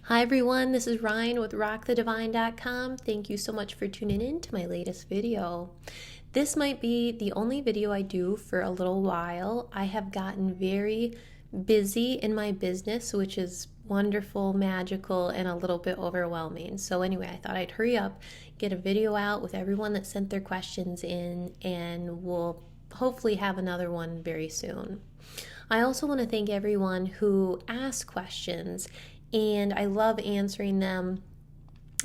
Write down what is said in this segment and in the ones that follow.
Hi everyone, this is Ryan with RockTheDivine.com. Thank you so much for tuning in to my latest video. This might be the only video I do for a little while. I have gotten very busy in my business, which is wonderful, magical, and a little bit overwhelming. So anyway, I thought I'd hurry up, get a video out with everyone that sent their questions in, and we'll hopefully have another one very soon. I also want to thank everyone who asked questions, and I love answering them.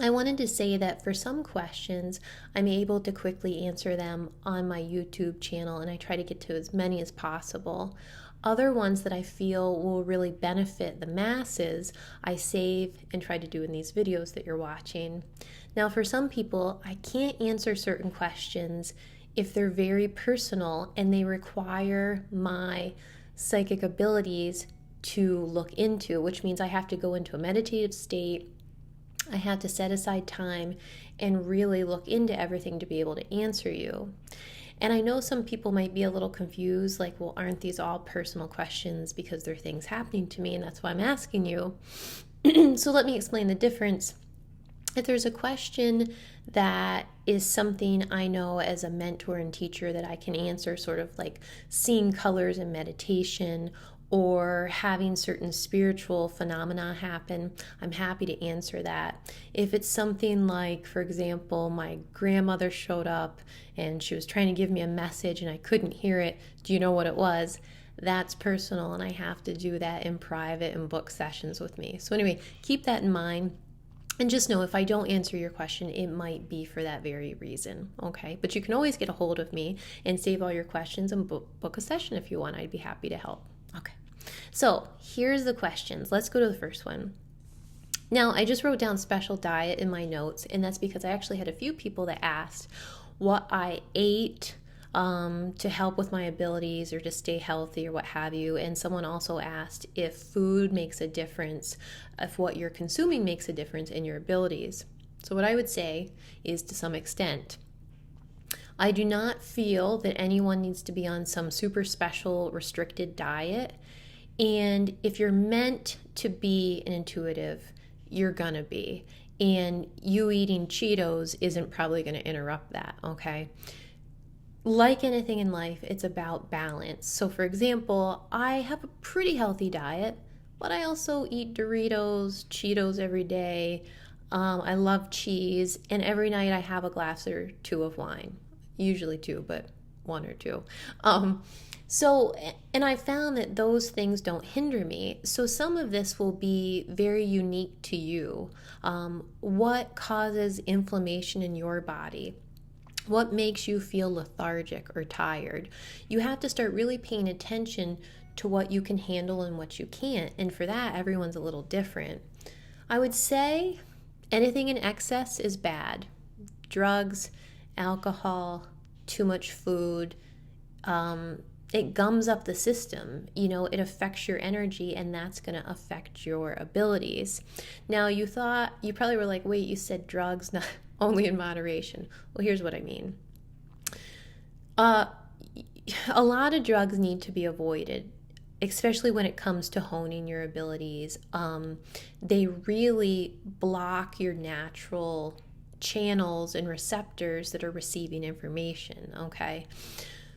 I wanted to say that for some questions, I'm able to quickly answer them on my YouTube channel, and I try to get to as many as possible. Other ones that I feel will really benefit the masses, I save and try to do in these videos that you're watching. Now, for some people, I can't answer certain questions if they're very personal and they require my psychic abilities to look into, which means I have to go into a meditative state. I have to set aside time and really look into everything to be able to answer you. And I know some people might be a little confused, like, well, aren't these all personal questions because they're things happening to me, and that's why I'm asking you. So let me explain the difference. If there's a question that is something I know as a mentor and teacher that I can answer, sort of like seeing colors in meditation or having certain spiritual phenomena happen, I'm happy to answer that. If it's something like, for example, my grandmother showed up and she was trying to give me a message and I couldn't hear it, do you know what it was? That's personal, and I have to do that in private and book sessions with me. So anyway, keep that in mind. And just know if I don't answer your question, it might be for that very reason, okay? But you can always get a hold of me and save all your questions and book a session if you want. I'd be happy to help. Okay, so here's the questions. Let's go to the first one. Now, I just wrote down special diet in my notes, and that's because I actually had a few people that asked what I ate to help with my abilities or to stay healthy or what have you. And someone also asked if food makes a difference, if what you're consuming makes a difference in your abilities. So what I would say is, to some extent, I do not feel that anyone needs to be on some super special restricted diet. And if you're meant to be an intuitive, you're gonna be. And you eating Cheetos isn't probably gonna interrupt that, okay? Like anything in life, it's about balance. So for example, I have a pretty healthy diet, but I also eat Doritos, Cheetos every day. I love cheese, and every night I have a glass or two of wine. Usually two, but one or two. And I found that those things don't hinder me. So some of this will be very unique to you. What causes inflammation in your body? What makes you feel lethargic or tired? You have to start really paying attention to what you can handle and what you can't. And for that, everyone's a little different. I would say anything in excess is bad. Drugs, alcohol, too much food, it gums up the system. It affects your energy, and that's going to affect your abilities. Now, you probably were like, wait, you said drugs, not only in moderation. Well, here's what I mean. A lot of drugs need to be avoided, especially when it comes to honing your abilities. They really block your natural channels and receptors that are receiving information, okay?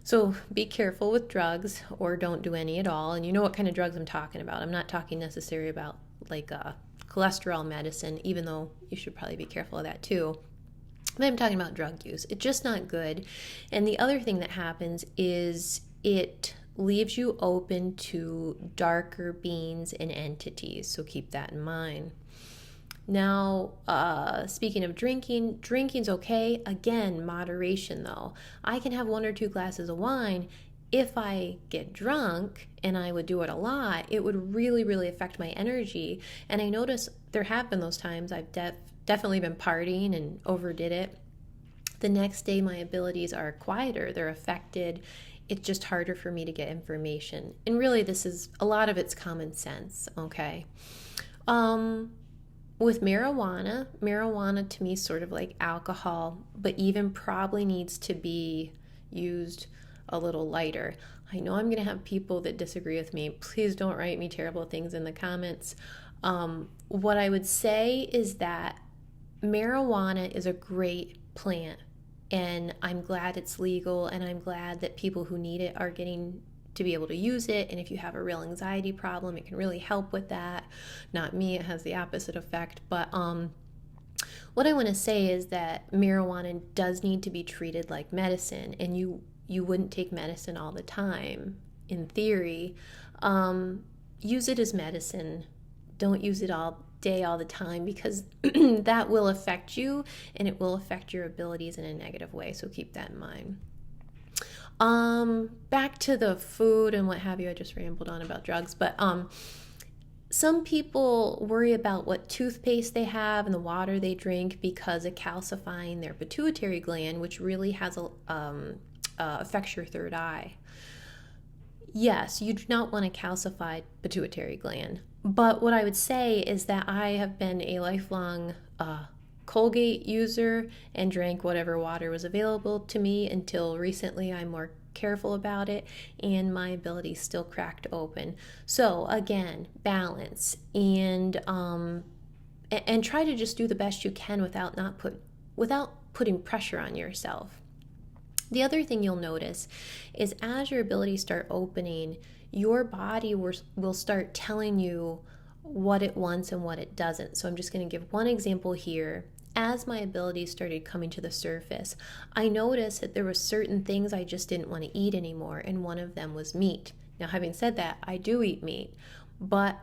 So be careful with drugs, or don't do any at all. And you know what kind of drugs I'm talking about. I'm not talking necessarily about like cholesterol medicine, even though you should probably be careful of that too. But I'm talking about drug use. It's just not good. And the other thing that happens is it leaves you open to darker beings and entities. So keep that in mind. Now, speaking of drinking's okay. Again, moderation though. I can have one or two glasses of wine. If I get drunk, and I would do it a lot, it would really, really affect my energy. And I notice there have been those times I've definitely been partying and overdid it. The next day, my abilities are quieter. They're affected. It's just harder for me to get information. And really, a lot of it's common sense, okay? With marijuana to me is sort of like alcohol, but even probably needs to be used a little lighter. I know I'm going to have people that disagree with me. Please don't write me terrible things in the comments. what I would say is that marijuana is a great plant, and I'm glad it's legal, and I'm glad that people who need it are getting to be able to use it. And if you have a real anxiety problem, it can really help with that. Not me, it has the opposite effect. But what I want to say is that marijuana does need to be treated like medicine, and you wouldn't take medicine all the time. In theory, use it as medicine. Don't use it all day, all the time, because that will affect you, and it will affect your abilities in a negative way. So keep that in mind. Back to the food and what have you. I just rambled on about drugs, but some people worry about what toothpaste they have and the water they drink because of calcifying their pituitary gland, which really has affects your third eye. Yes, you do not want a calcified pituitary gland. But what I would say is that I have been a lifelong Colgate user and drank whatever water was available to me until recently. I'm more careful about it, and my ability still cracked open. So again, balance and try to just do the best you can without putting pressure on yourself. The other thing you'll notice is as your abilities start opening, your body will start telling you what it wants and what it doesn't. So I'm just going to give one example here. As my abilities started coming to the surface, I noticed that there were certain things I just didn't want to eat anymore, and one of them was meat. Now, having said that, I do eat meat, but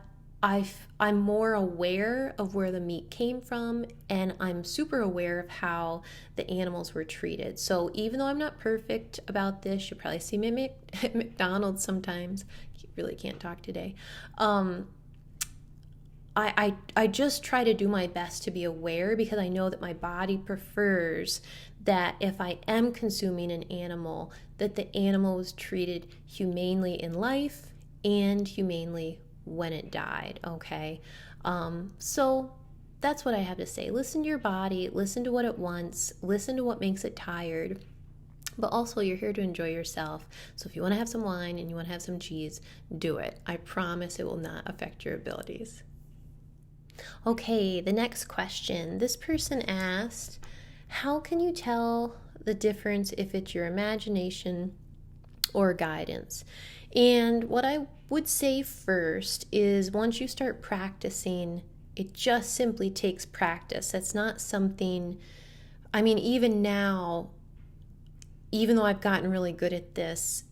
I'm more aware of where the meat came from, and I'm super aware of how the animals were treated. So even though I'm not perfect about this, you'll probably see me at McDonald's sometimes. Really can't talk today. I just try to do my best to be aware, because I know that my body prefers that if I am consuming an animal, that the animal was treated humanely in life and humanely when it died, okay? So that's what I have to say. Listen to your body, listen to what it wants, listen to what makes it tired. But also, you're here to enjoy yourself. So if you want to have some wine and you want to have some cheese, do it. I promise it will not affect your abilities. Okay, the next question. This person asked, how can you tell the difference if it's your imagination or guidance? And what I would say first is, once you start practicing, it just simply takes practice. That's not something, even now, even though I've gotten really good at this,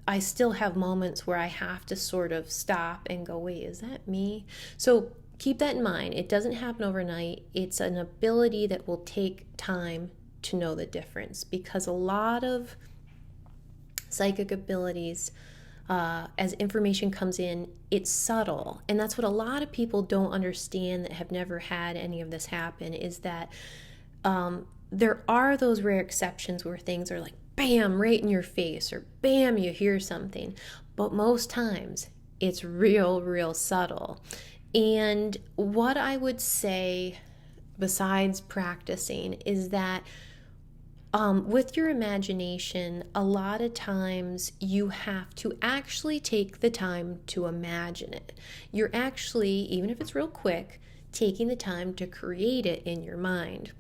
I still have moments where I have to sort of stop and go, wait, is that me? So keep that in mind. It doesn't happen overnight. It's an ability that will take time to know the difference, because a lot of psychic abilities, as information comes in, it's subtle. And that's what a lot of people don't understand that have never had any of this happen, is that there are those rare exceptions where things are like, bam, right in your face, or bam, you hear something. But most times it's real subtle. And what I would say, besides practicing, is that with your imagination, a lot of times you have to actually take the time to imagine it. You're actually, even if it's real quick, taking the time to create it in your mind.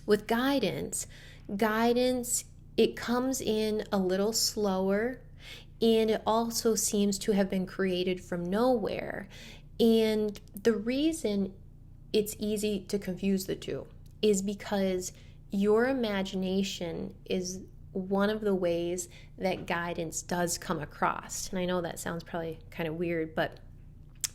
With guidance, it comes in a little slower, and it also seems to have been created from nowhere. And the reason it's easy to confuse the two is because your imagination is one of the ways that guidance does come across. And I know that sounds probably kind of weird, but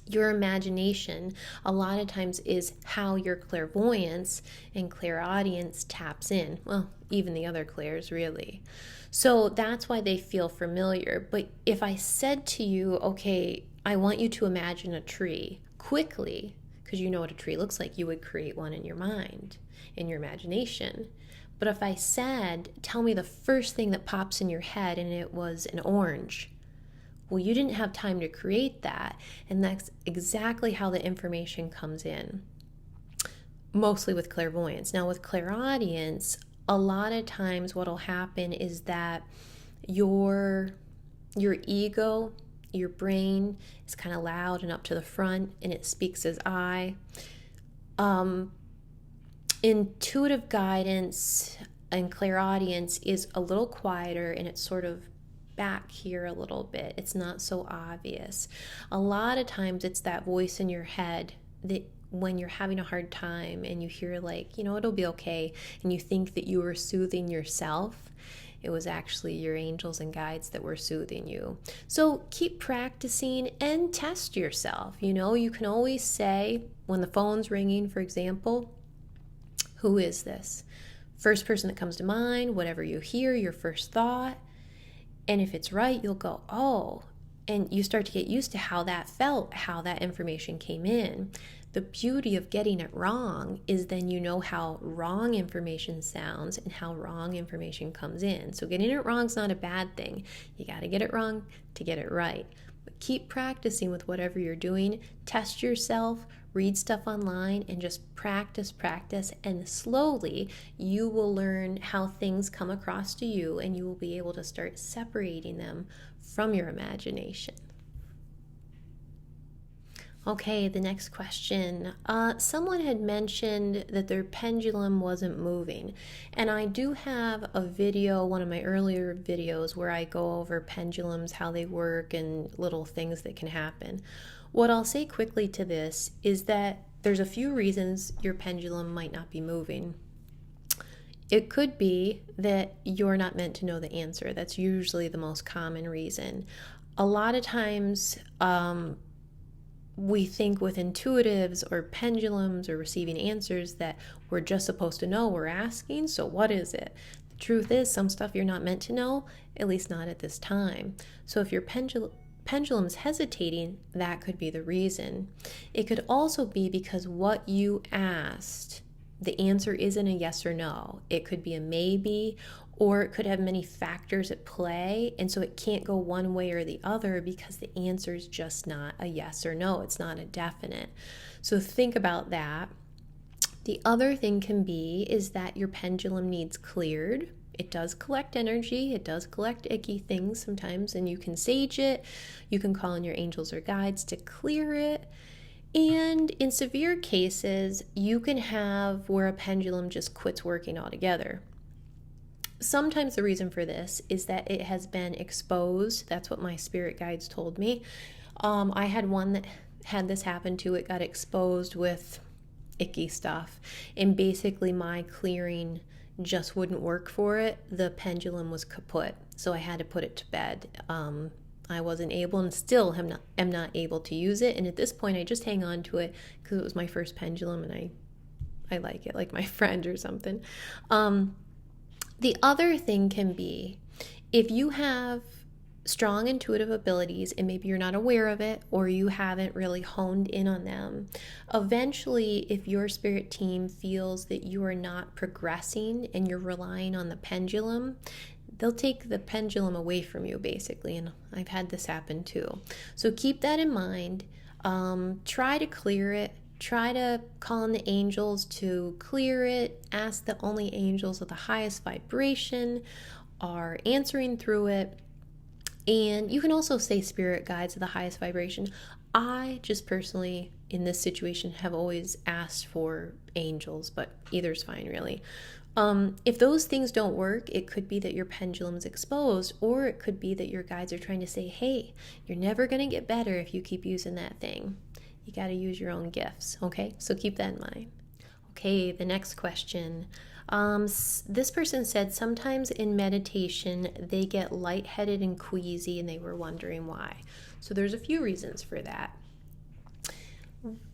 your imagination a lot of times is how your clairvoyance and clairaudience taps in. Well, even the other clairs, really. So that's why they feel familiar. But if I said to you, okay, I want you to imagine a tree quickly, because you know what a tree looks like, you would create one in your mind, in your imagination. But if I said, tell me the first thing that pops in your head, and it was an orange, well, you didn't have time to create that. And that's exactly how the information comes in, mostly with clairvoyance. Now, with clairaudience, a lot of times what will happen is that your ego Your brain is kind of loud and up to the front, and it speaks as I. Intuitive guidance and clairaudience is a little quieter, and it's sort of back here a little bit. It's not so obvious. A lot of times it's that voice in your head that when you're having a hard time and you hear like, it'll be okay, and you think that you were soothing yourself, it was actually your angels and guides that were soothing you. So keep practicing and test yourself. You can always say when the phone's ringing, for example, who is this? First person that comes to mind, whatever you hear, your first thought. And if it's right, you'll go, oh, and you start to get used to how that felt, how that information came in. The beauty of getting it wrong is then you know how wrong information sounds and how wrong information comes in. So getting it wrong is not a bad thing. You got to get it wrong to get it right. But keep practicing with whatever you're doing. Test yourself, read stuff online, and just practice, and slowly you will learn how things come across to you, and you will be able to start separating them from your imagination. Okay, the next question. Someone had mentioned that their pendulum wasn't moving, and I do have a video, one of my earlier videos, where I go over pendulums, how they work, and little things that can happen. What I'll say quickly to this is that there's a few reasons your pendulum might not be moving. It could be that you're not meant to know the answer. That's usually the most common reason. A lot of times, we think with intuitives or pendulums or receiving answers that we're just supposed to know. We're asking, so what is it? The truth is, some stuff you're not meant to know, at least not at this time. So if your pendulum's hesitating, that could be the reason. It could also be because what you asked, the answer isn't a yes or no. It could be a maybe, or it could have many factors at play, and so it can't go one way or the other because the answer is just not a yes or no. It's not a definite. So think about that. The other thing can be is that your pendulum needs cleared. It does collect energy. It does collect icky things sometimes, and you can sage it. You can call in your angels or guides to clear it. And in severe cases, you can have where a pendulum just quits working altogether. Sometimes the reason for this is that it has been exposed. That's what my spirit guides told me. I had one that had this happen to. It got exposed with icky stuff, and basically my clearing just wouldn't work for it. The pendulum was kaput, so I had to put it to bed. I wasn't able, and still am not able to use it. And at this point, I just hang on to it because it was my first pendulum, and I like it, like my friend or something. The other thing can be if you have strong intuitive abilities and maybe you're not aware of it or you haven't really honed in on them, eventually if your spirit team feels that you are not progressing and you're relying on the pendulum, they'll take the pendulum away from you basically, and I've had this happen too. So keep that in mind. Try to clear it. Try to call on the angels to clear it. Ask that only angels of the highest vibration are answering through it. And you can also say spirit guides of the highest vibration. I just personally, in this situation, have always asked for angels, but either's fine, really. If those things don't work, it could be that your pendulum's exposed, or it could be that your guides are trying to say, hey, you're never going to get better if you keep using that thing. You got to use your own gifts, okay? So keep that in mind. Okay, the next question. This person said sometimes in meditation they get lightheaded and queasy, and they were wondering why. So there's a few reasons for that.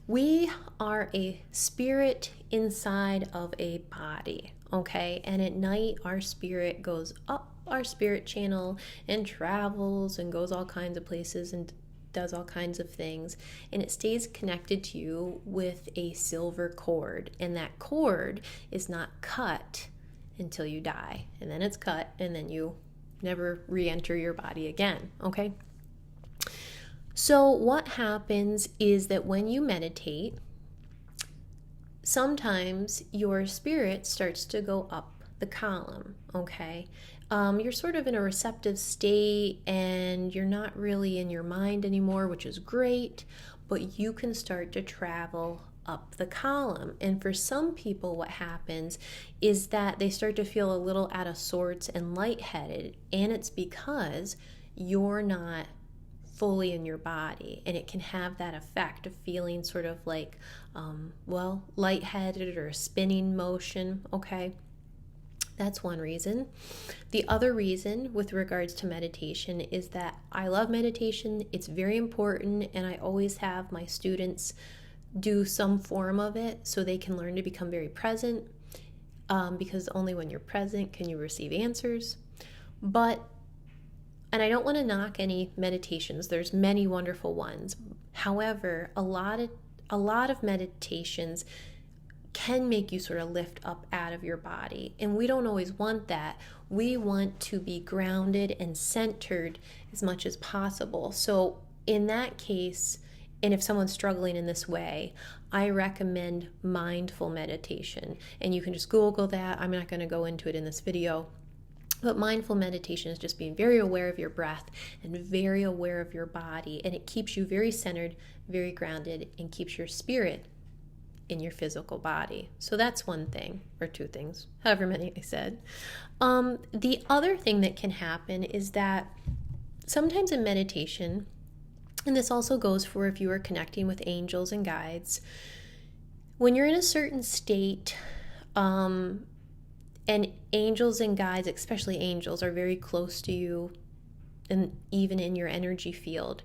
We are a spirit inside of a body, okay? And at night our spirit goes up our spirit channel and travels and goes all kinds of places and does all kinds of things, and it stays connected to you with a silver cord, and that cord is not cut until you die, and then it's cut, and then you never re-enter your body again, okay? So what happens is that when you meditate, sometimes your spirit starts to go up the column, okay? You're sort of in a receptive state and you're not really in your mind anymore, which is great, but you can start to travel up the column. And for some people, what happens is that they start to feel a little out of sorts and lightheaded, and it's because you're not fully in your body, and it can have that effect of feeling sort of like, lightheaded or a spinning motion, okay? That's one reason. The other reason with regards to meditation is that I love meditation. It's very important, and I always have my students do some form of it so they can learn to become very present, because only when you're present can you receive answers. And I don't want to knock any meditations. There's many wonderful ones. However, a lot of meditations can make you sort of lift up out of your body. And we don't always want that. We want to be grounded and centered as much as possible. So in that case, and if someone's struggling in this way, I recommend mindful meditation. And you can just Google that. I'm not going to go into it in this video. But mindful meditation is just being very aware of your breath and very aware of your body. And it keeps you very centered, very grounded, and keeps your spirit in your physical body. So that's one thing, or two things, however many I said. The other thing that can happen is that sometimes in meditation, and this also goes for if you are connecting with angels and guides, when you're in a certain state, and angels and guides, especially angels, are very close to you and even in your energy field.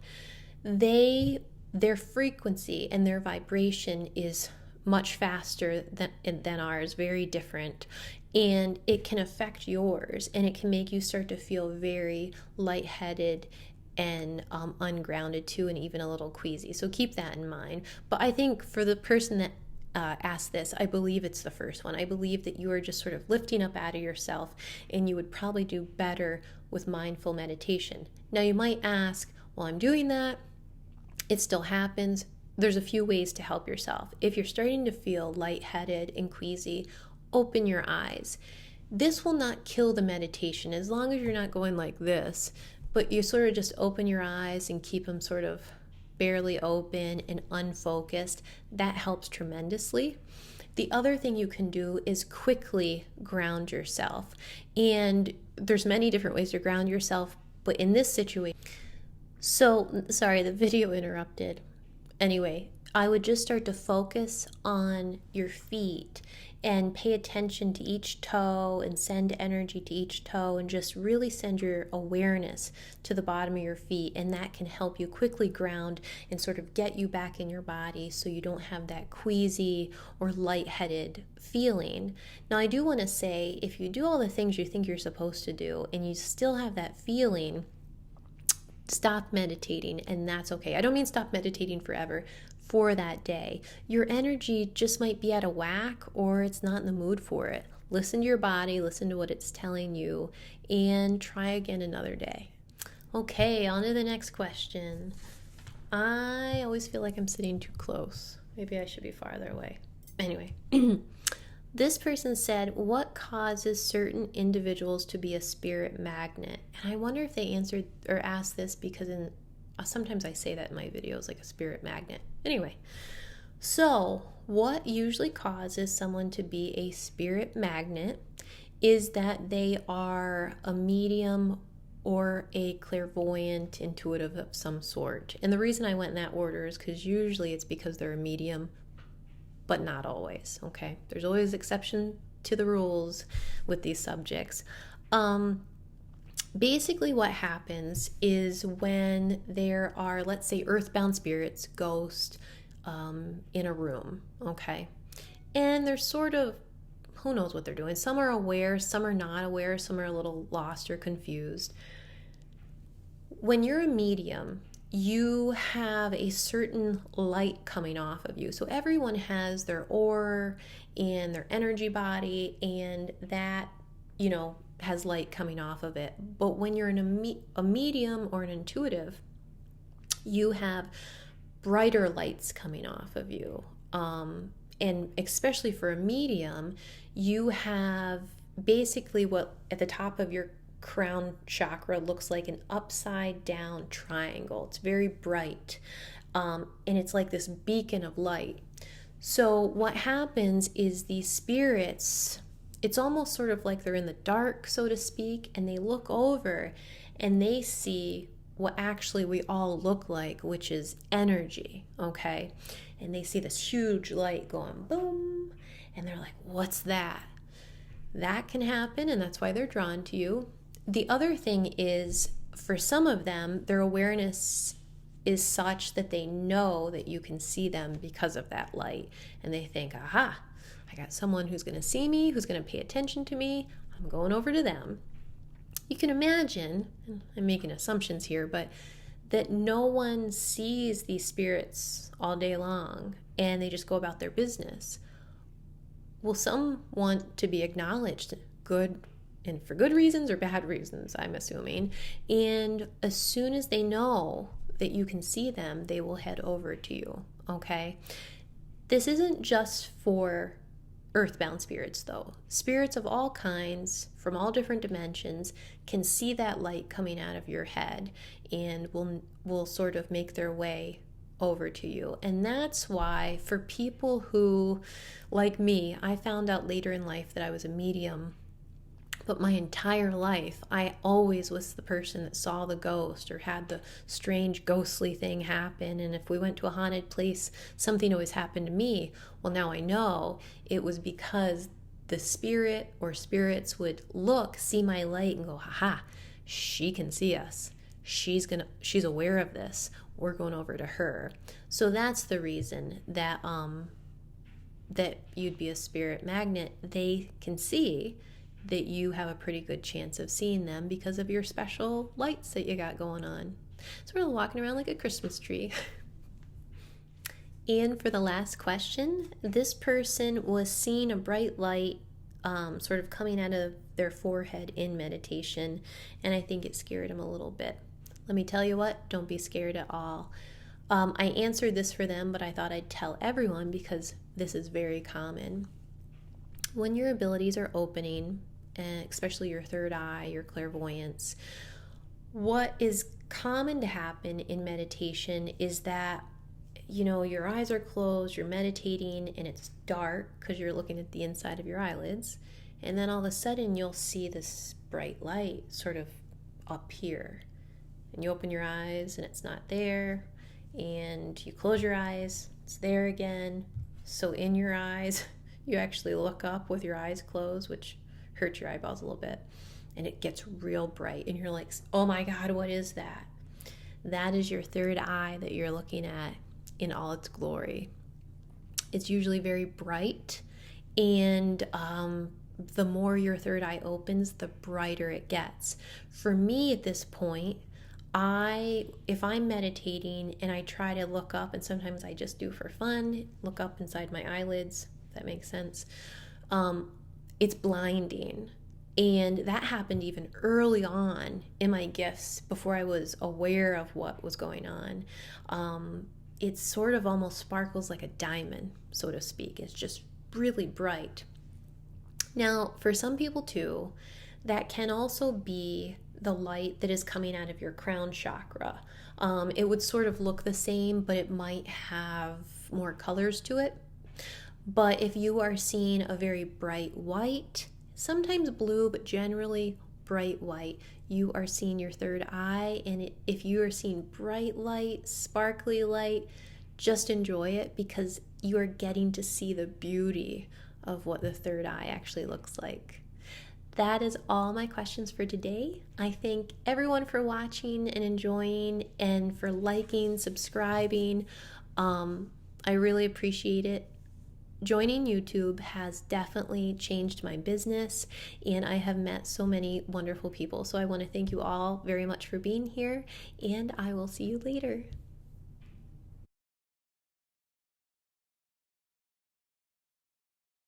Their frequency and their vibration is much faster than ours, very different. And it can affect yours, and it can make you start to feel very lightheaded and ungrounded too, and even a little queasy. So keep that in mind. But I think for the person that asked this, I believe it's the first one. I believe that you are just sort of lifting up out of yourself, and you would probably do better with mindful meditation. Now you might ask, well, I'm doing that, it still happens. There's a few ways to help yourself. If you're starting to feel lightheaded and queasy, open your eyes. This will not kill the meditation as long as you're not going like this, but you sort of just open your eyes and keep them sort of barely open and unfocused. That helps tremendously. The other thing you can do is quickly ground yourself. And there's many different ways to ground yourself, but in this situation, sorry, the video interrupted. Anyway, I would just start to focus on your feet and pay attention to each toe and send energy to each toe, and just really send your awareness to the bottom of your feet, and that can help you quickly ground and sort of get you back in your body so you don't have that queasy or lightheaded feeling. Now, I do want to say, if you do all the things you think you're supposed to do and you still have that feeling, stop meditating, and that's okay. I don't mean stop meditating forever. For that day, your energy just might be out of whack, or it's not in the mood for it. Listen to your body, listen to what it's telling you, and try again another day. Okay, on to the next question. I always feel like I'm sitting too close. Maybe I should be farther away. Anyway, this person said, what causes certain individuals to be a spirit magnet? And I wonder if they answered or asked this because sometimes I say that in my videos, like a spirit magnet. Anyway, so what usually causes someone to be a spirit magnet is that they are a medium or a clairvoyant, intuitive of some sort. And the reason I went in that order is because usually it's because they're a medium, but not always, okay? There's always exception to the rules with these subjects. Basically what happens is when there are, let's say, earthbound spirits, ghosts, in a room, okay? And they're sort of, who knows what they're doing. Some are aware, some are not aware, some are a little lost or confused. When you're a medium, you have a certain light coming off of you. So everyone has their aura and their energy body, and that, has light coming off of it. But when you're in a medium or an intuitive, you have brighter lights coming off of you. And especially for a medium, you have basically what at the top of your crown chakra looks like an upside down triangle. It's very bright, and it's like this beacon of light. So what happens is these spirits, it's almost sort of like they're in the dark, so to speak, and they look over and they see what actually we all look like, which is energy, okay? And they see this huge light going boom, and they're like, what's that? That can happen, and that's why they're drawn to you. The other thing is, for some of them, their awareness is such that they know that you can see them because of that light. And they think, aha, I got someone who's going to see me, who's going to pay attention to me. I'm going over to them. You can imagine, and I'm making assumptions here, but that no one sees these spirits all day long and they just go about their business. Well, some want to be acknowledged, good and for good reasons or bad reasons, I'm assuming. And as soon as they know that you can see them, they will head over to you, okay? This isn't just for earthbound spirits, though. Spirits of all kinds, from all different dimensions, can see that light coming out of your head and will sort of make their way over to you. And that's why for people who, like me, I found out later in life that I was a medium, but my entire life I always was the person that saw the ghost or had the strange ghostly thing happen. And if we went to a haunted place, something always happened to me. Well, now I know it was because the spirit or spirits would see my light and go, haha, she can see us. She's aware of this. We're going over to her. So that's the reason that that you'd be a spirit magnet. They can see that you have a pretty good chance of seeing them because of your special lights that you got going on. Sort of walking around like a Christmas tree. And for the last question, this person was seeing a bright light sort of coming out of their forehead in meditation, and I think it scared him a little bit. Let me tell you what, don't be scared at all. I answered this for them, but I thought I'd tell everyone because this is very common. When your abilities are opening, and especially your third eye, your clairvoyance, what is common to happen in meditation is that, your eyes are closed, you're meditating, and it's dark because you're looking at the inside of your eyelids, and then all of a sudden you'll see this bright light sort of up here, and you open your eyes and it's not there, and you close your eyes, it's there again. So in your eyes, you actually look up with your eyes closed, which hurt your eyeballs a little bit, and it gets real bright and you're like, oh my God, what is that? That is your third eye that you're looking at in all its glory. It's usually very bright, and the more your third eye opens, the brighter it gets. For me at this point, if I'm meditating and I try to look up, and sometimes I just do for fun, look up inside my eyelids, if that makes sense, it's blinding. And that happened even early on in my gifts before I was aware of what was going on. It sort of almost sparkles like a diamond, so to speak. It's just really bright. Now, for some people too, that can also be the light that is coming out of your crown chakra. It would sort of look the same, but it might have more colors to it. But if you are seeing a very bright white, sometimes blue, but generally bright white, you are seeing your third eye. And if you are seeing bright light, sparkly light, just enjoy it, because you are getting to see the beauty of what the third eye actually looks like. That is all my questions for today. I thank everyone for watching and enjoying, and for liking, subscribing. I really appreciate it. Joining YouTube has definitely changed my business, and I have met so many wonderful people. So I want to thank you all very much for being here, and I will see you later.